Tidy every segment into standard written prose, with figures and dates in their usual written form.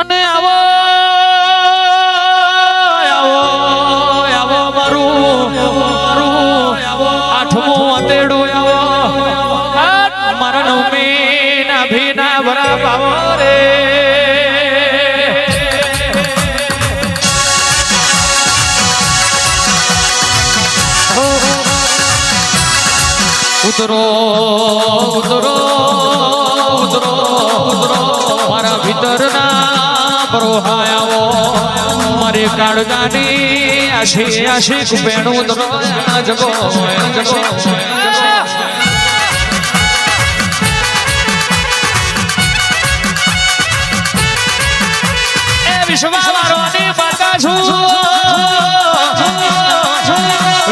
અને આવો આવો આવો મારું આઠમું અતેડું આવો મારા નવમી ના ભીના ભરા પાવો રે ઉતરો ઉતરો ઉતરો ઉતરો મારા ભીતરના બરોહાયાવો મારી કાળગાની આશી આશી કુપેણું જગો જગો એ વિશ્વવારોની માતા છું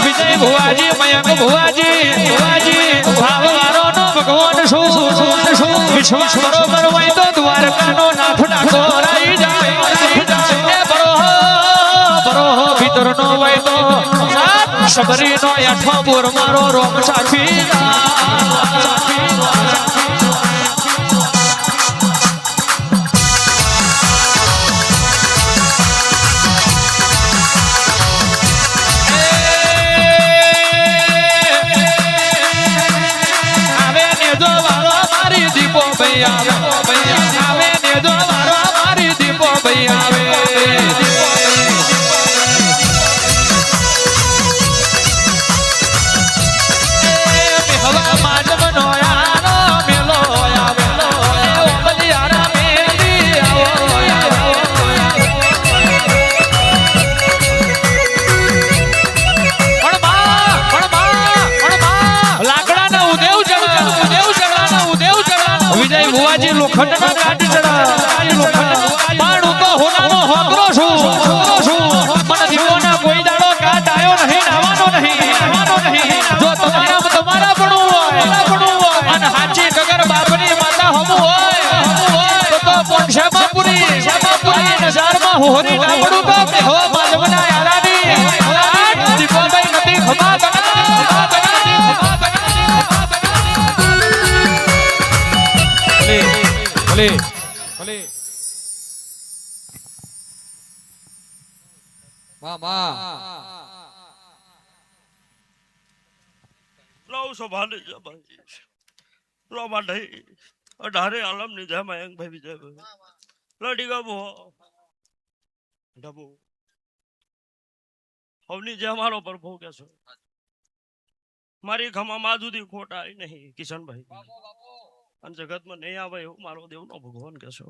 વિજય ભુવાજી મયંક ભુવાજી ભાવવારો નો ભગવાન શું વિશ્વાસ બરોબર હોય તો દ્વારકાનો નાથ ડાકો રાઈ જાય બરોહો ભીતરનો હોય તો શબરીનો આઠમો બોર મારો રોમ સાચી આવે ને જો મારો મારી દીપો ભાઈ આવે હવા માજમ નો યારો મેલો આવેલો બલિયારા મેલી લાકડાના ઉદેવ વિજય ભુવાજી લોખંડના કાઢી ચડા પાણું તો હોનાનો હોકરો છું મને દીવોના કોઈ દાડો કાટ આયો નહીં નાવાનો નહીં જો તમારા પણ હોય અને હાચી ગગર બાપની માતા હમ હોય તો પોંશામાપુરી નજારમાં હોરી નાવડું તો બેહો માજમના યારાની દીપોભાઈ નદી ખમા ભલે મામા લો સંભાળે છે ભાઈ લો માટે અઢારે આલમ ની જય મયંક ભાઈ વિજયભાઈ લડી ગયો ઢબુ હવની જે મારો પ્રભુ કે છો મારી ખમા માં સુધી ખોટા નહીં કિશનભાઈ અને જગતમાં નહીં આવે એવું મારો દેવનો ભગવાન કહેશો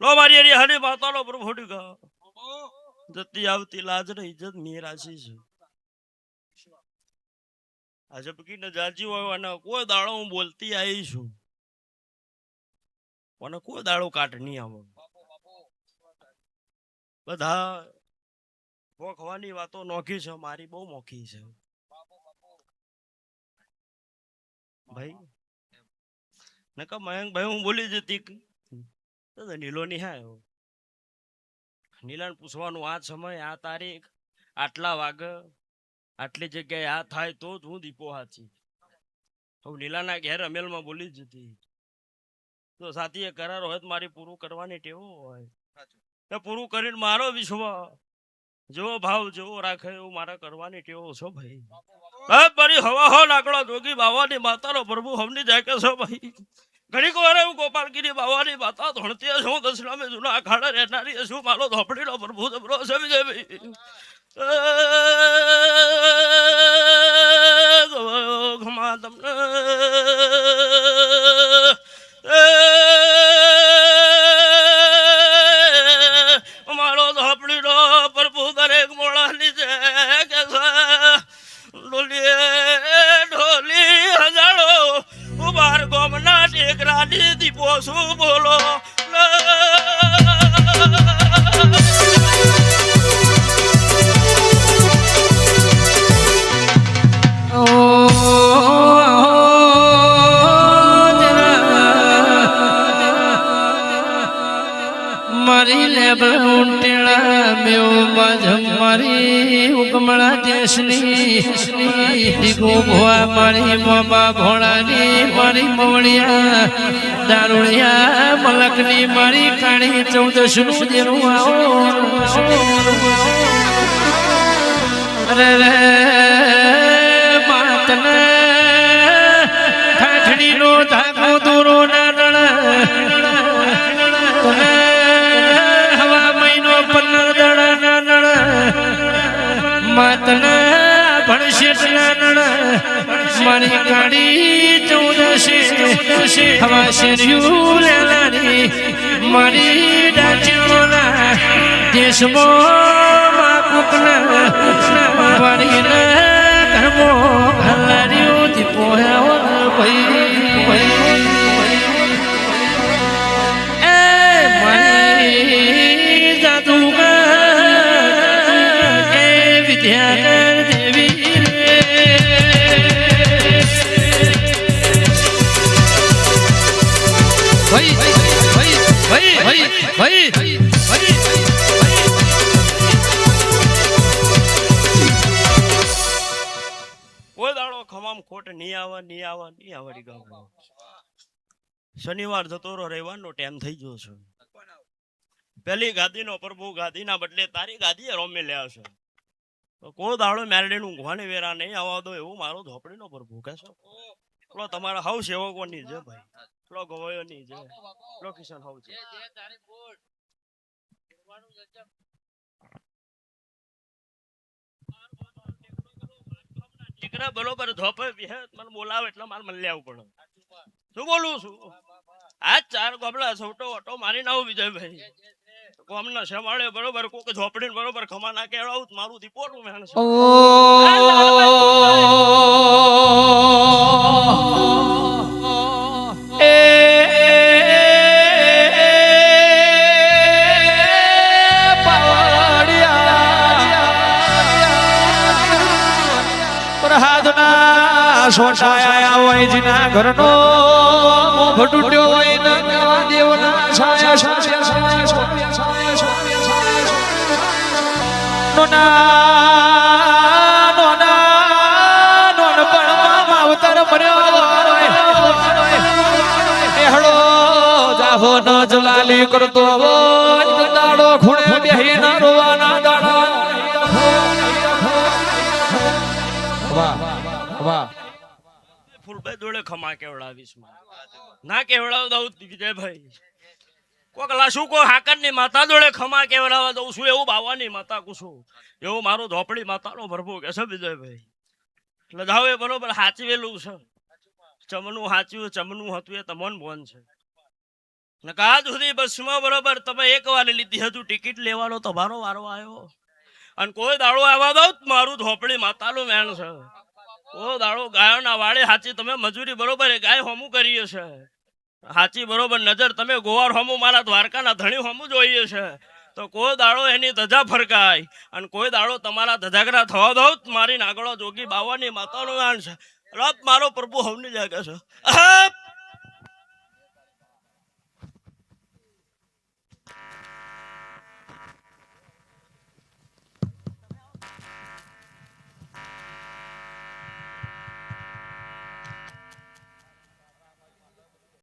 લો મારી એરી હરી માતાનો પ્રભુ ડીગા જતી આવતી લાજ ને ઇજ્જત મેરાશી છે આજે પકીને જાજી હોય અને કોઈ દાડો હું બોલતી આવી છું અને કોઈ દાડો કાટ નહીં આવે બધા ભોખવાની વાતો નોખી છે મારી બહુ મોખી છે ભાઈ નકા મયંક ભાઈ હું બોલી જતી નીલો નિહાયો નીલાને પૂછવાનું આ સમય આ તારીખ આટલા વાગે આટલી જગ્યાએ આ થાય તો જ હું દીપો હાચી હું નીલાના ઘેર અમેલમાં બોલી જતી તો સાથીએ કરાર હોય તો મારી પૂરું કરવાની ટેવો હોય એ પૂરું કરીને મારો વિશ્વ જેવો ભાવ જેવો રાખે એવું મારા કરવાની ટેવો છો ભાઈ મારી હવા હો લાકડો જોગી બાવાની માતાનો પ્રભુ હમની જાય કે છો ભાઈ ઘડીક વાર એવું ગોપાલગીરી બાવાની માતા ધોણતી છું દસનામે જૂના અખાડા રહેનારી છું મારો ધોપડીનો પ્રભુ જબરો છે વિજયભાઈ ઘમા તમને મારો ધોપડીનો પ્રભુ દરેક મોળાની છે કે ઢોલી હજારો ઉબાર ગોમના ટેકરાની દીપો શું બોલો મારી લેબડું ટેળા મેઓ બાજ મારી ઉકમળા દેશની દીગો ભોવા મારી મોબા ભોળાની મારી મવળિયા દારૂડિયા મલકની મારી કાળી 14 નું દેરું આવો અરે રે માતને ઠાઠડીનો ધાગો દોરો ના તમે હવા મહિનો 15 દડા ના નળ માતના ભણશેટ ના નળ મારી કાળી 14 હવા શેર્યું લેલાની મારી ડાચીઓના દેશમાં કુકના વાળીના ઘરમો હલાર્યો દીપો ભાઈ કોઈ દાડો ખમામ ખોટ નહીં આવે ગામમાં. શનિવાર જતો રહો, રવિવારનો ટાઈમ થઈ ગયો છે. પેલી ગાદીનો પ્રભુ ગાદીના બદલે તારી ગાદીએ રોમે લ્યા છે. તો કોઈ દાડો મેરડીનું ઘોને વેરા નહીં આવવા દો એવું મારો ઝોપડીનો પ્રભુ કહેશો. પેલો તમારા હાવ સેવકોની છે ભાઈ, પેલો ગવાયોની છે, પેલો કિશન હાવ છે. દીકરા બરોબર ધોપે મને બોલાવે એટલે મારે મને લેવું પડે. શું બોલું છું? આ 4 ગોબડા સૌટો ઓટો મારી નાવું વિજયભાઈ. કોમના શમાળે બરોબર કોક ઝોપડીને બરોબર ખમા ના કેળાવું મારું દીપોટું મેણ છે. સોટાયા હોય જીના ઘરનો ભટુટ્યો હોય ને કેવા દેવના છાયા નોનપણમાં માવતર મર્યો એહળો જાહો ન જલાલી કરતો હોય દાડો ખૂણે બેહી ન રોવાના દાડા. વાહ વાહ. ફૂલભાઈ જોડે ખમા કેવડાવીશ ના કેવડાવ દઉં વિજયભાઈ. કોક લાશું કો હાકરની માતા જોડે ખમા કેવડાવવા દઉં છું એવું બાવાની માતા કુશું એવું મારું ઝોપડી માતાનો ભરભો કે છે વિજયભાઈ. એટલે જાવ એ બરોબર હાચવેલું છે. ચમનું હાચ્યું ચમનું હતું એ તમોન બોન છે. ને આજ સુધી બસમાં બરોબર તમે 1 વાર લીધી હજુ ટિકિટ લેવાનો તમારો વારો આવ્યો અને કોઈ દાડો આવવા દઉં મારું ઝોપડી માતાનું મેણ છે. ઓ દાડો ગાયોના વાળે હાચી તમે મજૂરી બરોબર ગાય હોમું કરીએ છે. હાચી બરોબર નજર તમે ગોવાર હોમું મારા દ્વારકાના ધણી હોમું જોઈએ છે. તો કોઈ દાડો એની ધજા ફરકાય અને કોઈ દાડો તમારા ધજાગરા થવા દો મારી નાગડો જોગી બાવાની માતાનો વાણ છે. રબ મારો પ્રભુ હવની જાગે છે.